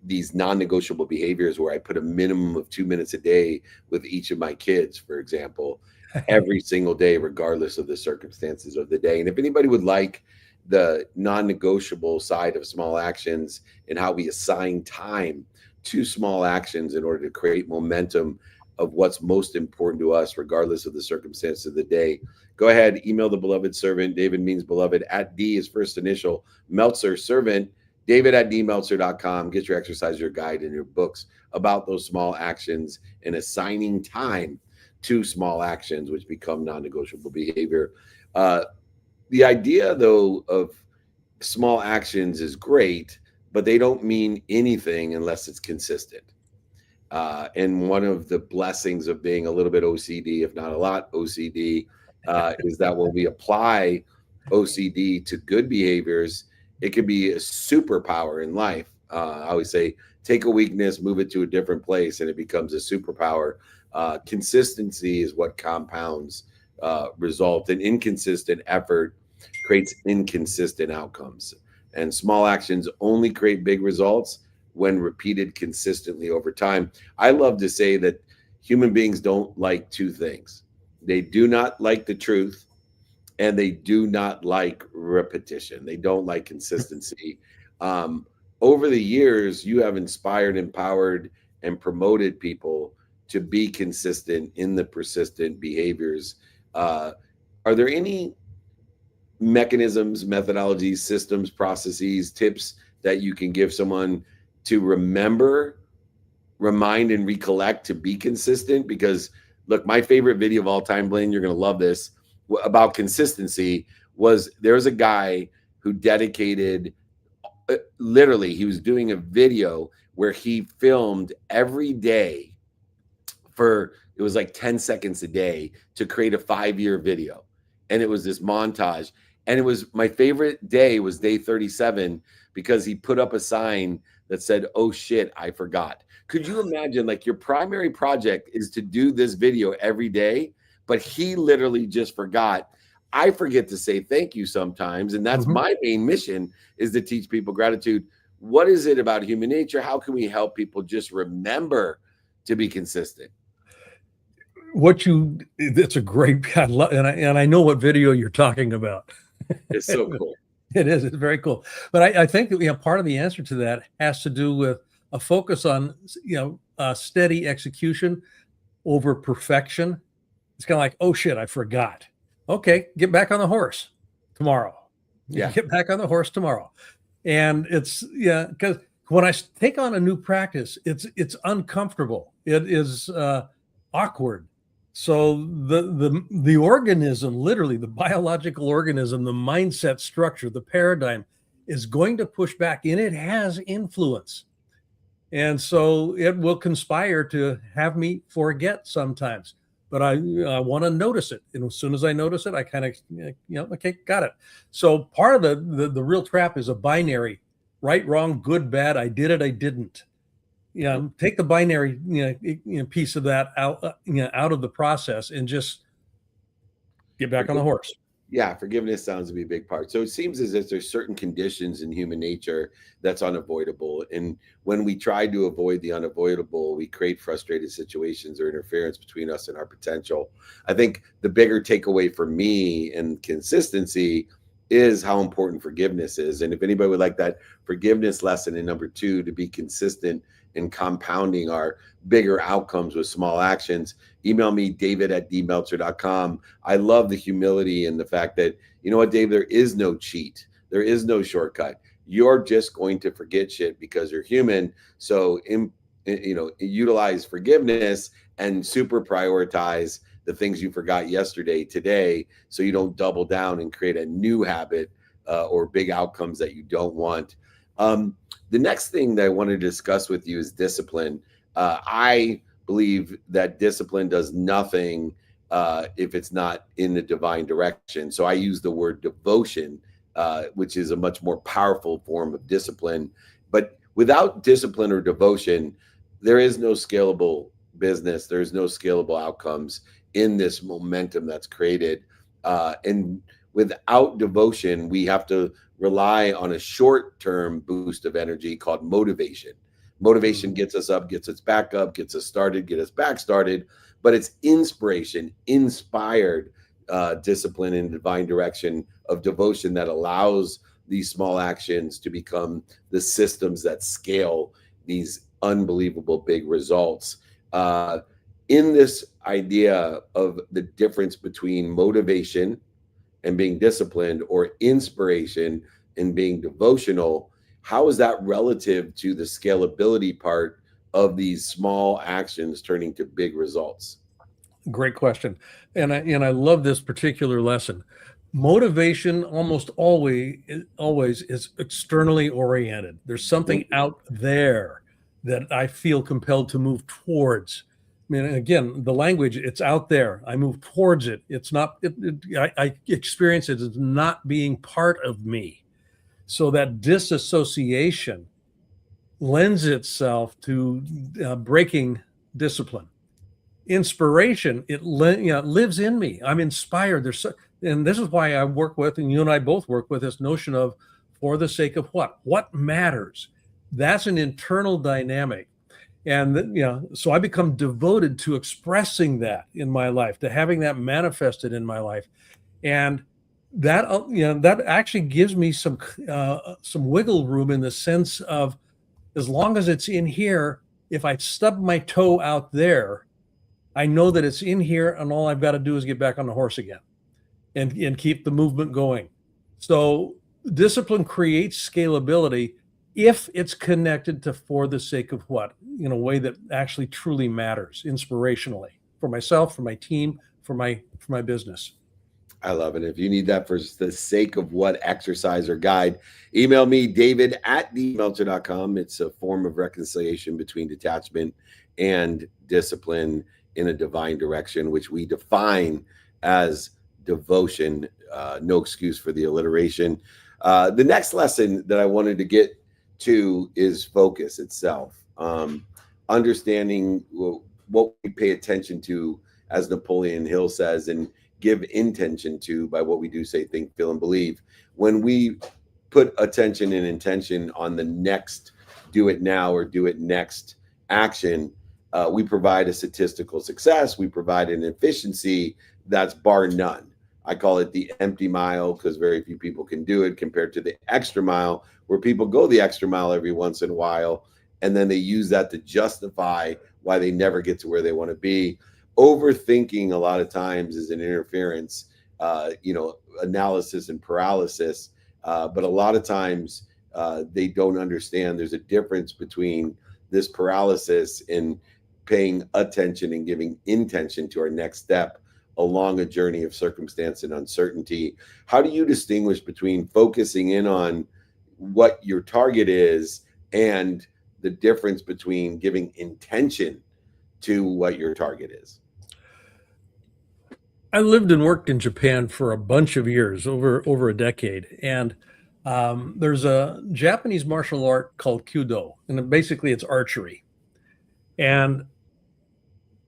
Speaker 10: these non-negotiable behaviors where I put a minimum of 2 minutes a day with each of my kids, for example, every single day, regardless of the circumstances of the day. And if anybody would like the non-negotiable side of small actions and how we assign time to small actions in order to create momentum of what's most important to us, regardless of the circumstance of the day, go ahead, email the beloved servant. David means beloved. @D is first initial. Meltzer, servant. David@dmeltzer.com. Get your exercise, your guide, and your books about those small actions and assigning time to small actions, which become non-negotiable behavior. The idea, though, of small actions is great, but they don't mean anything unless it's consistent. And one of the blessings of being a little bit OCD, if not a lot OCD, is that when we apply OCD to good behaviors, it can be a superpower in life. I always say, take a weakness, move it to a different place, and it becomes a superpower. Consistency is what compounds result, and inconsistent effort creates inconsistent outcomes. And small actions only create big results when repeated consistently over time. I love to say that human beings don't like two things. They do not like the truth, and they do not like repetition. They don't like consistency. Over the years, you have inspired, empowered, and promoted people to be consistent in the persistent behaviors. Are there any mechanisms, methodologies, systems, processes, tips that you can give someone to remember, remind, and recollect to be consistent? Because look, my favorite video of all time, Blaine, you're going to love this, about consistency was there's a guy who dedicated, literally, he was doing a video where he filmed every day for, it was like 10 seconds a day to create a 5-year video. And it was this montage. And it was, my favorite day was day 37 because he put up a sign that said, "Oh shit, I forgot." Could you imagine, like, your primary project is to do this video every day, but he literally just forgot. I forget to say thank you sometimes. And that's my main mission, is to teach people gratitude. What is it about human nature? How can we help people just remember to be consistent?
Speaker 11: It's a great, and I know what video you're talking about.
Speaker 10: It's so cool.
Speaker 11: It is. It's very cool. But I think that, part of the answer to that has to do with a focus on, steady execution over perfection. It's kind of like, oh shit, I forgot. Okay, get back on the horse tomorrow.
Speaker 10: Yeah.
Speaker 11: Get back on the horse tomorrow. And it's, because when I take on a new practice, it's uncomfortable. It is awkward. So the organism, literally the biological organism, the mindset structure, the paradigm is going to push back, and it has influence. And so it will conspire to have me forget sometimes, but I want to notice it. And as soon as I notice it, I kind of, okay, got it. So part of the real trap is a binary: right, wrong, good, bad. I did it, I didn't. Take the binary, piece of that out, out of the process, and just get back on the horse.
Speaker 10: Yeah, forgiveness sounds to be a big part. So it seems as if there's certain conditions in human nature that's unavoidable. And when we try to avoid the unavoidable, we create frustrated situations or interference between us and our potential. I think the bigger takeaway for me and consistency is how important forgiveness is. And if anybody would like that forgiveness lesson in number 2, to be consistent in compounding our bigger outcomes with small actions, email me, david@dmeltzer.com. I love the humility and the fact that, you know what, Dave, there is no cheat. There is no shortcut. You're just going to forget shit because you're human. So, utilize forgiveness and super prioritize the things you forgot yesterday, today, so you don't double down and create a new habit or big outcomes that you don't want. The next thing that I want to discuss with you is discipline. I believe that discipline does nothing if it's not in the divine direction. So I use the word devotion, which is a much more powerful form of discipline. But without discipline or devotion, there is no scalable business. There's no scalable outcomes in this momentum that's created. And without devotion, we have to rely on a short-term boost of energy called motivation. Motivation gets us up, gets us back up, gets us started, get us back started. But it's inspiration, inspired discipline in divine direction of devotion that allows these small actions to become the systems that scale these unbelievable big results. In this idea of the difference between motivation and being disciplined, or inspiration and being devotional, how is that relative to the scalability part of these small actions turning to big results?
Speaker 11: Great question. And I love this particular lesson. Motivation almost always is externally oriented. There's something out there that I feel compelled to move towards. I mean, again, the language, it's out there. I move towards it. It's not, I experience it as not being part of me. So that disassociation lends itself to breaking discipline. Inspiration, it lives in me. I'm inspired. And this is why I work with, and you and I both work with, this notion of, for the sake of what? What matters? That's an internal dynamic. And so I become devoted to expressing that in my life, to having that manifested in my life. And that that actually gives me some wiggle room, in the sense of, as long as it's in here, if I stub my toe out there, I know that it's in here, and all I've got to do is get back on the horse again and keep the movement going. So discipline creates scalability if it's connected to for the sake of what, in a way that actually truly matters inspirationally, for myself, for my team, for my business.
Speaker 10: I love it. If you need that for the sake of what exercise or guide, email me, david@themelter.com. It's a form of reconciliation between detachment and discipline in a divine direction, which we define as devotion. No excuse for the alliteration. The next lesson that I wanted to get to is focus itself. Understanding what we pay attention to, as Napoleon Hill says, and give intention to by what we do, say, think, feel, and believe. When we put attention and intention on the next do it now or do it next action, we provide a statistical success. We provide an efficiency that's bar none. I call it the empty mile, because very few people can do it, compared to the extra mile, where people go the extra mile every once in a while, and then they use that to justify why they never get to where they want to be. Overthinking a lot of times is an interference, analysis and paralysis. But a lot of times they don't understand there's a difference between this paralysis and paying attention and giving intention to our next step along a journey of circumstance and uncertainty. How do you distinguish between focusing in on what your target is and the difference between giving intention to what your target is?
Speaker 11: I lived and worked in Japan for a bunch of years, over a decade, and there's a Japanese martial art called Kyudo, and basically it's archery. And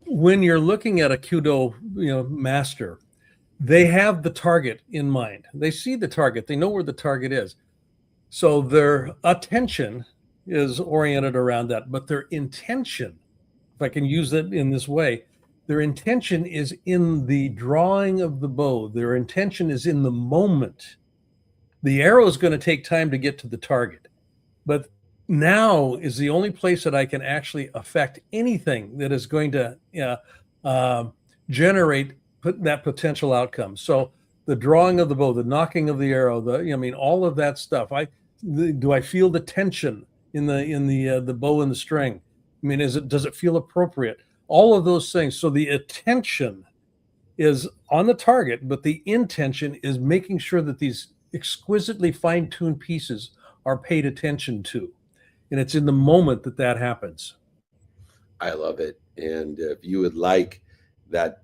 Speaker 11: when you're looking at a Kyudo, master, they have the target in mind. They see the target. They know where the target is. So their attention is oriented around that, but their intention, if I can use it in this way, their intention is in the drawing of the bow. Their intention is in the moment. The arrow is going to take time to get to the target, but now is the only place that I can actually affect anything that is going to generate that potential outcome. So the drawing of the bow, the knocking of the arrow, all of that stuff. Do I feel the tension in the bow and the string? Does it feel appropriate? All of those things. So the attention is on the target, but the intention is making sure that these exquisitely fine-tuned pieces are paid attention to. And it's in the moment that happens.
Speaker 10: I love it. And if you would like that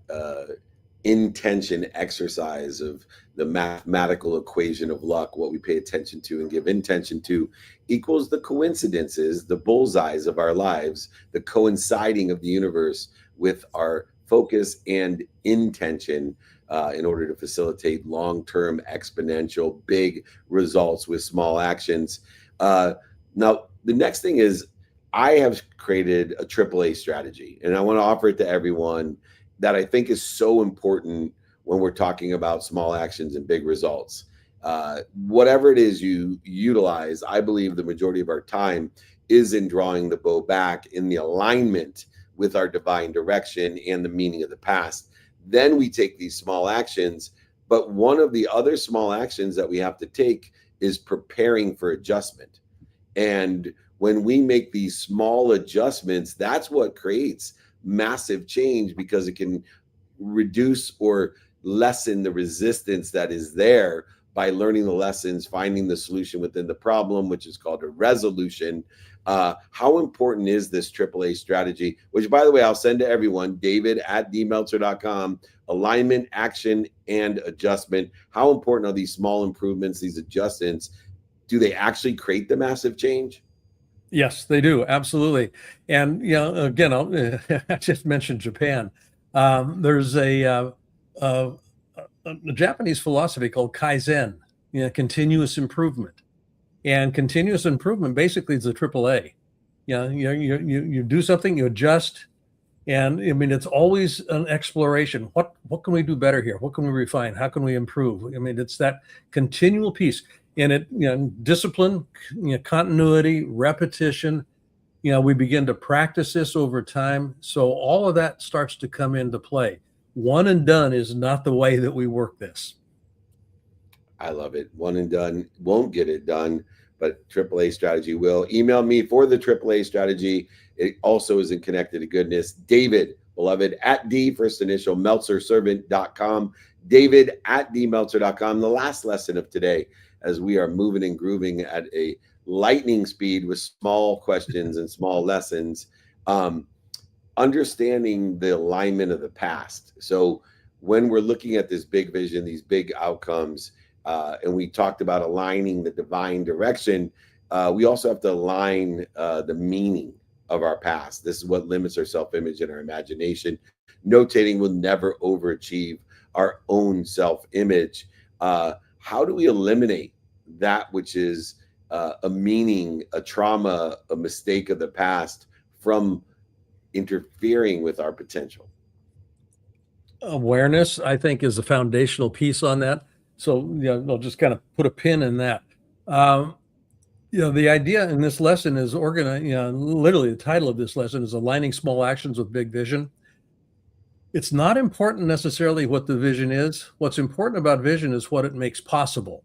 Speaker 10: intention exercise of the mathematical equation of luck, what we pay attention to and give intention to equals the coincidences, the bullseyes of our lives, the coinciding of the universe with our focus and intention in order to facilitate long-term exponential big results with small actions. Now, the next thing is, I have created a AAA strategy, and I want to offer it to everyone, that I think is so important when we're talking about small actions and big results. Whatever it is you utilize, I believe the majority of our time is in drawing the bow back in the alignment with our divine direction and the meaning of the past. Then we take these small actions, but one of the other small actions that we have to take is preparing for adjustment. And when we make these small adjustments, that's what creates massive change, because it can reduce or lessen the resistance that is there by learning the lessons, finding the solution within the problem, which is called a resolution. How important is this AAA strategy, which, by the way, I'll send to everyone, david@themelter.com, alignment, action, and adjustment. How important are these small improvements, these adjustments? Do they actually create the massive change?
Speaker 11: Yes, they do. Absolutely. And, again, I just mentioned Japan. There's a Japanese philosophy called Kaizen, continuous improvement. And continuous improvement basically is a AAA. You do something, you adjust, and I mean it's always an exploration. What can we do better here? What can we refine? How can we improve? I mean, it's that continual piece. And it, discipline, continuity, repetition. We begin to practice this over time. So all of that starts to come into play. One and done is not the way that we work this.
Speaker 10: I love it. One and done won't get it done, but AAA strategy will. Email me for the AAA strategy. It also isn't connected to goodness. David, beloved, at D, first initial, meltzerservant.com. David at dmeltzer.com. The last lesson of today, as we are moving and grooving at a lightning speed with small questions and small lessons, understanding the alignment of the past. So when we're looking at this big vision, these big outcomes, and we talked about aligning the divine direction, we also have to align the meaning of our past. This is what limits our self-image and our imagination. Notating will never overachieve our own self-image. How do we eliminate that which is a meaning, a trauma, a mistake of the past from interfering with our potential?
Speaker 11: Awareness, I think, is a foundational piece on that. So, I'll just kind of put a pin in that. The idea in this lesson is literally the title of this lesson is aligning small actions with big vision. It's not important necessarily what the vision is. What's important about vision is what it makes possible.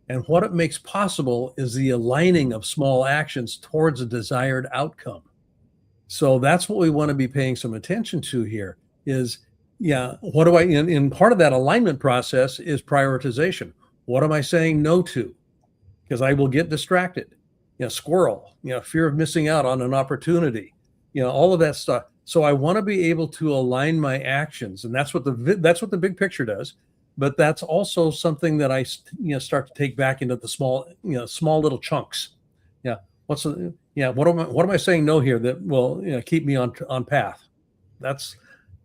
Speaker 11: And what it makes possible is the aligning of small actions towards a desired outcome. So that's what we want to be paying some attention to here is, what do I, in part of that alignment process is prioritization. What am I saying no to? Because I will get distracted, squirrel, fear of missing out on an opportunity, all of that stuff. So I want to be able to align my actions. And that's what the big picture does. But that's also something that I, start to take back into the small little chunks. What am I saying no here that will keep me on path?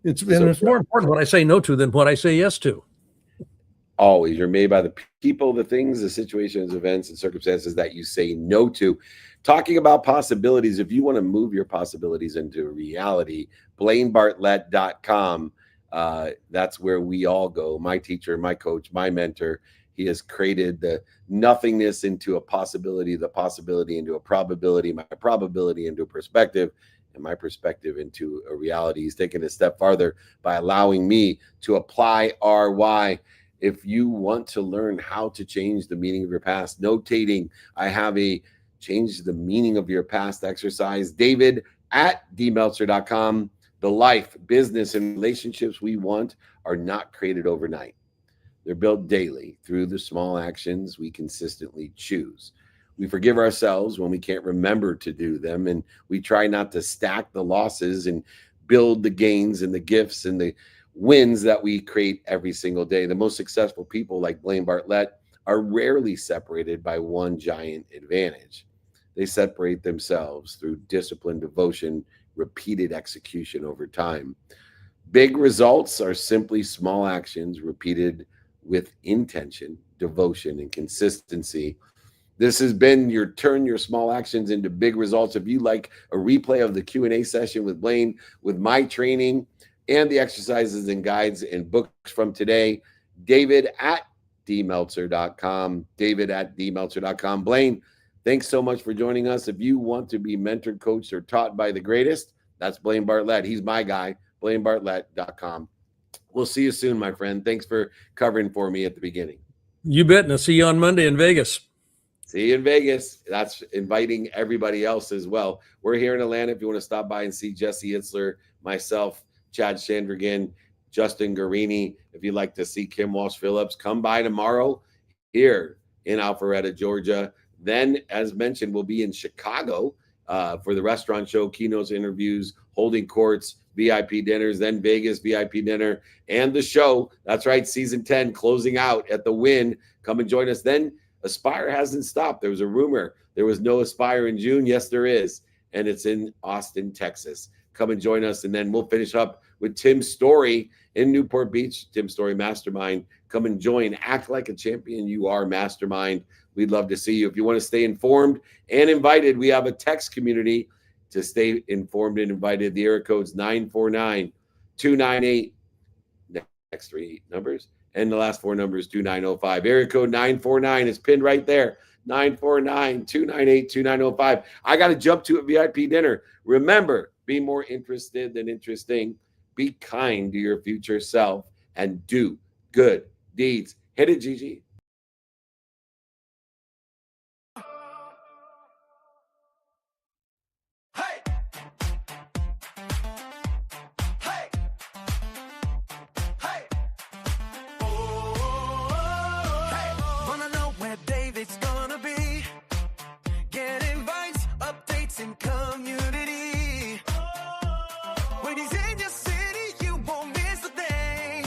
Speaker 11: It's more important what I say no to than what I say yes to.
Speaker 10: Always, you're made by the people, the things, the situations, events, and circumstances that you say no to. Talking about possibilities, if you want to move your possibilities into reality, BlaineBartlett.com. That's where we all go. My teacher, my coach, my mentor. He has created the nothingness into a possibility, the possibility into a probability, my probability into a perspective, and my perspective into a reality. He's taken a step farther by allowing me to apply RY. If you want to learn how to change the meaning of your past, notating, I have a change the meaning of your past exercise. David at dmeltzer.com. The life, business, and relationships we want are not created overnight. They're built daily through the small actions we consistently choose. We forgive ourselves when we can't remember to do them, and we try not to stack the losses and build the gains and the gifts and the wins that we create every single day. The most successful people like Blaine Bartlett are rarely separated by one giant advantage. They separate themselves through discipline, devotion, repeated execution over time. Big results are simply small actions repeated with intention, devotion, and consistency. This has been your turn your small actions into big results. If you like a replay of the Q&A session with Blaine, with my training and the exercises and guides and books from today, David at dmeltzer.com. David at dmeltzer.com. Blaine, thanks so much for joining us. If you want to be mentored, coached, or taught by the greatest, that's Blaine Bartlett. He's my guy, BlaineBartlett.com. We'll see you soon, my friend. Thanks for covering for me at the beginning.
Speaker 11: You bet. And I'll see you on Monday in Vegas.
Speaker 10: See you in Vegas. That's inviting everybody else as well. We're here in Atlanta. If you want to stop by and see Jesse Itzler, myself, Chad Chandrigan, Justin Guarini. If you'd like to see Kim Walsh-Phillips, come by tomorrow here in Alpharetta, Georgia. Then, as mentioned, we'll be in Chicago for the restaurant show, keynotes, interviews, holding courts, VIP dinners, then Vegas VIP dinner, and the show. That's right, season 10 closing out at the Wynn. Come and join us. Then Aspire hasn't stopped. There was a rumor there was no Aspire in June. Yes, there is. And it's in Austin, Texas.
Speaker 19: come and join us. And then we'll finish up with Tim Story in Newport Beach, Tim Story Mastermind. Come and join. Act like a champion you are Mastermind. We'd love to see you. If you want to stay informed and invited, we have a text community to stay informed and invited. The area code's 949-298, next 3 numbers, and the last 4 numbers 2905. Area code 949 is pinned right there. 949-298-2905. I got to jump to a VIP dinner. Remember, be more interested than interesting. Be kind to your future self and do good deeds. Hit it, Gigi.
Speaker 1: And community. When he's in your city, you won't miss a thing.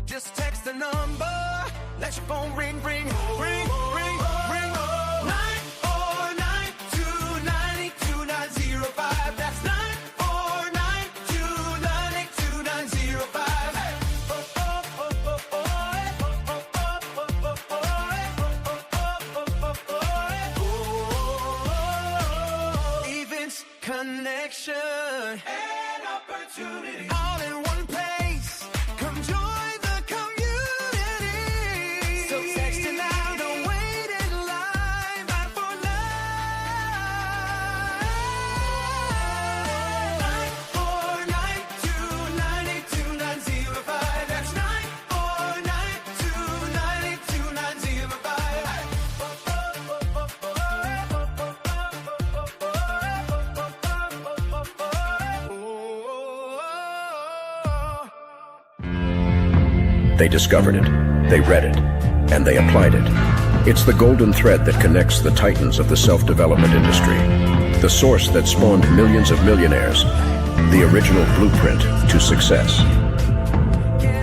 Speaker 1: Just text the number, let your phone ring, ring, ring, ring, ring. 949-298-2905. That's 949-298-2905. Connection and opportunity all in one place. Come join the community. So text it now, don't wait in line. 949-298-2905. That's 949-298-2905.
Speaker 2: They discovered it, they read it, and they applied it. It's the golden thread that connects the titans of the self-development industry, the source that spawned millions of millionaires, the original blueprint to success.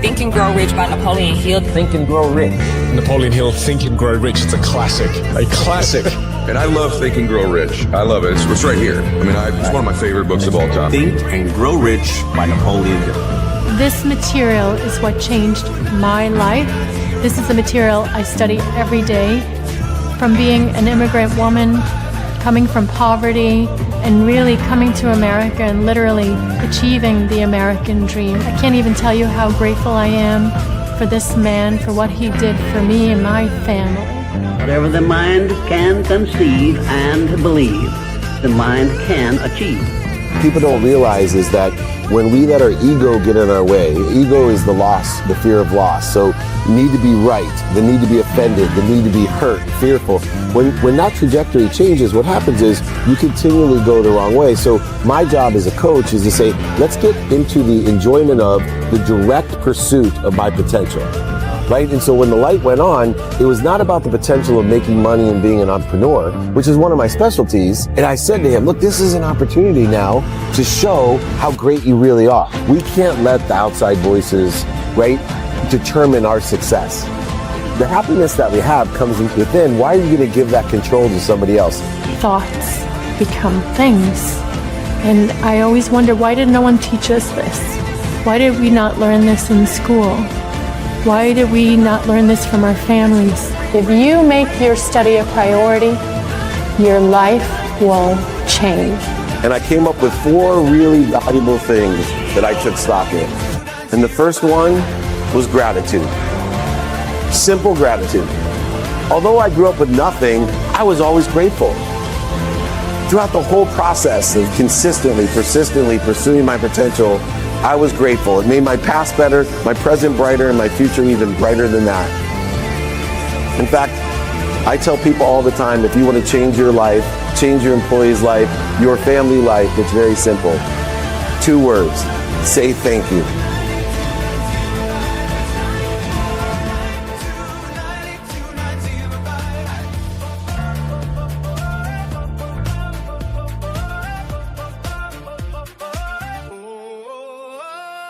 Speaker 3: Think and Grow Rich by Napoleon Hill.
Speaker 7: Think and Grow Rich.
Speaker 5: Napoleon Hill, Think and Grow Rich. It's a classic. A classic.
Speaker 6: And I love Think and Grow Rich. I love it. It's right here. I mean, it's one of my favorite books of all time.
Speaker 7: Think and Grow Rich by Napoleon Hill.
Speaker 8: This material is what changed my life. This is the material I study every day. From being an immigrant woman, coming from poverty, and really coming to America and literally achieving the American dream. I can't even tell you how grateful I am for this man, for what he did for me and my family.
Speaker 9: Whatever the mind can conceive and believe, the mind can achieve.
Speaker 10: People don't realize is that when we let our ego get in our way, ego is the loss, the fear of loss. So need to be right, the need to be offended, the need to be hurt, fearful. When that trajectory changes, what happens is you continually go the wrong way. So my job as a coach is to say, let's get into the enjoyment of the direct pursuit of my potential. Right? And so when the light went on, it was not about the potential of making money and being an entrepreneur, which is one of my specialties. And I said to him, look, this is an opportunity now to show how great you really are. We can't let the outside voices, right, determine our success. The happiness that we have comes within. Why are you going to give that control to somebody else?
Speaker 8: Thoughts become things. And I always wonder, why did no one teach us this? Why did we not learn this in school? Why did we not learn this from our families? If you make your study a priority, your life will change.
Speaker 10: And I came up with 4 really valuable things that I took stock in. And the first one was gratitude. Simple gratitude. Although I grew up with nothing, I was always grateful. Throughout the whole process of consistently, persistently pursuing my potential, I was grateful. It made my past better, my present brighter, and my future even brighter than that. In fact, I tell people all the time, if you want to change your life, change your employee's life, your family life, it's very simple. 2 words, say thank you.